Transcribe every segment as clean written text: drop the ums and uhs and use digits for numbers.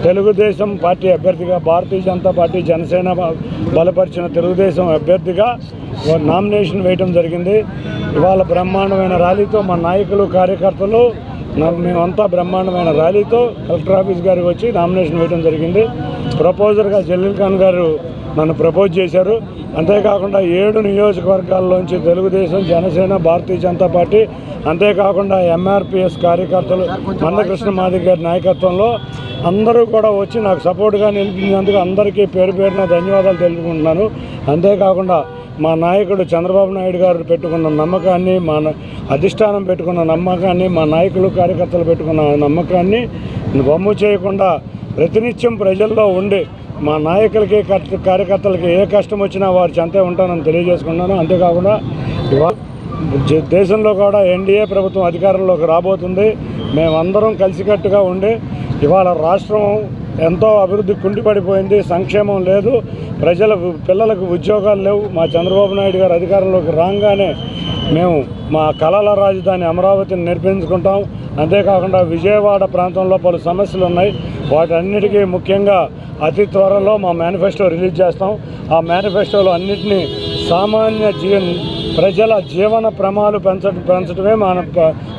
Telugu Desam party అభ్యర్థిగా, Bharatiya Janata party Janasena బలపరిచిన తెలుగుదేశం అభ్యర్థిగా నామినేషన్ వేయడం జరిగింది. ఇవాళ బ్రహ్మాండమైన ర్యాలీతో మా నాయకులు, కార్యకర్తలు మేమంతా బ్రహ్మాండమైన ర్యాలీతో కలెక్టర్ ఆఫీస్ గారికి వచ్చి నామినేషన్ వేయడం జరిగింది. ప్రపోజర్గా జలీల్ ఖాన్ గారు నన్ను ప్రపోజ్ చేశారు. అంతేకాకుండా 7 నియోజకవర్గాల్లోంచి తెలుగుదేశం, జనసేన, భారతీయ జనతా పార్టీ, అంతేకాకుండా ఎంఆర్పిఎస్ కార్యకర్తలు మందకృష్ణ మాదిగ గారి నాయకత్వంలో అందరూ కూడా వచ్చి నాకు సపోర్ట్గా నిలిపినందుకు అందరికీ పేరు పేరున ధన్యవాదాలు తెలుపుకుంటున్నాను. అంతేకాకుండా మా నాయకుడు చంద్రబాబు నాయుడు గారు పెట్టుకున్న నమ్మకాన్ని, మా అధిష్టానం పెట్టుకున్న నమ్మకాన్ని, మా నాయకులు, కార్యకర్తలు పెట్టుకున్న నమ్మకాన్ని వమ్ము చేయకుండా ప్రతినిత్యం ప్రజల్లో ఉండి మా నాయకులకి, కార్యకర్తలకి ఏ కష్టం వచ్చినా వారి చెంతే ఉంటానని తెలియజేసుకున్నాను. అంతేకాకుండా దేశంలో కూడా ఎన్డీఏ ప్రభుత్వం అధికారంలోకి రాబోతుంది. మేమందరం కలిసికట్టుగా ఉండి ఇవాళ రాష్ట్రం ఎంతో అభివృద్ధి కుంటిపడిపోయింది, సంక్షేమం లేదు, పిల్లలకు ఉద్యోగాలు లేవు. మా చంద్రబాబు నాయుడు గారు అధికారంలోకి రాగానే మేము మా కళల రాజధాని అమరావతిని నిర్మించుకుంటాం. అంతేకాకుండా విజయవాడ ప్రాంతంలో పలు సమస్యలు ఉన్నాయి. వాటన్నిటికీ ముఖ్యంగా అతి త్వరలో మా మేనిఫెస్టో రిలీజ్ చేస్తాం. ఆ మేనిఫెస్టోలో అన్నింటినీ సామాన్య ప్రజల జీవన ప్రమాణాలు పెంచడమే మన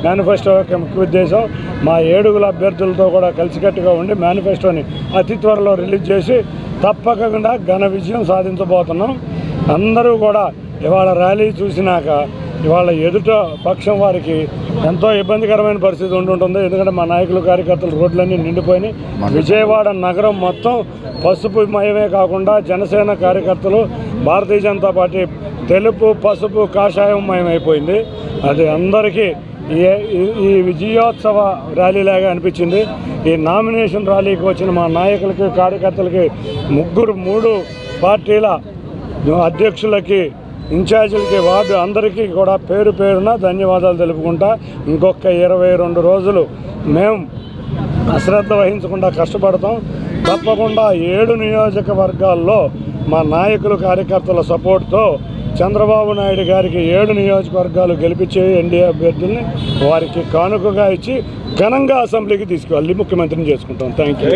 మేనిఫెస్టో యొక్క ముఖ్య ఉద్దేశం. మా 7 అభ్యర్థులతో కూడా కలిసికట్టుగా ఉండి మేనిఫెస్టోని అతి త్వరలో రిలీజ్ చేసి తప్పకుండా ఘన విజయం సాధించబోతున్నాం. అందరూ కూడా ఇవాళ ర్యాలీ చూసినాక ఇవాళ ఎదుట పక్షం వారికి ఎంతో ఇబ్బందికరమైన పరిస్థితి ఉంటుంటుంది. ఎందుకంటే మా నాయకులు, కార్యకర్తలు రోడ్లన్నీ నిండిపోయినాయి. విజయవాడ నగరం మొత్తం పసుపు మయమే కాకుండా జనసేన కార్యకర్తలు, భారతీయ జనతా పార్టీ తెలుపు, పసుపు, కాషాయం మయమైపోయింది. అది అందరికీ ఈ విజయోత్సవ ర్యాలీలాగా అనిపించింది. ఈ నామినేషన్ ర్యాలీకి వచ్చిన మా నాయకులకి, కార్యకర్తలకి 3 పార్టీల అధ్యక్షులకి, ఇన్ఛార్జీలకి, వార్డు అందరికీ కూడా పేరు పేరున ధన్యవాదాలు తెలుపుకుంటా. ఇంకొక 22 రోజులు మేము అశ్రద్ధ వహించకుండా కష్టపడతాం. తప్పకుండా 7 నియోజకవర్గాల్లో మా నాయకులు, కార్యకర్తల సపోర్ట్తో చంద్రబాబు నాయుడు గారికి 7 నియోజకవర్గాలు గెలిపించే ఎన్డీఏ అభ్యర్థుల్ని వారికి కానుకగా ఇచ్చి ఘనంగా అసెంబ్లీకి తీసుకువెళ్ళి ముఖ్యమంత్రిని చేసుకుంటాం. Thank you.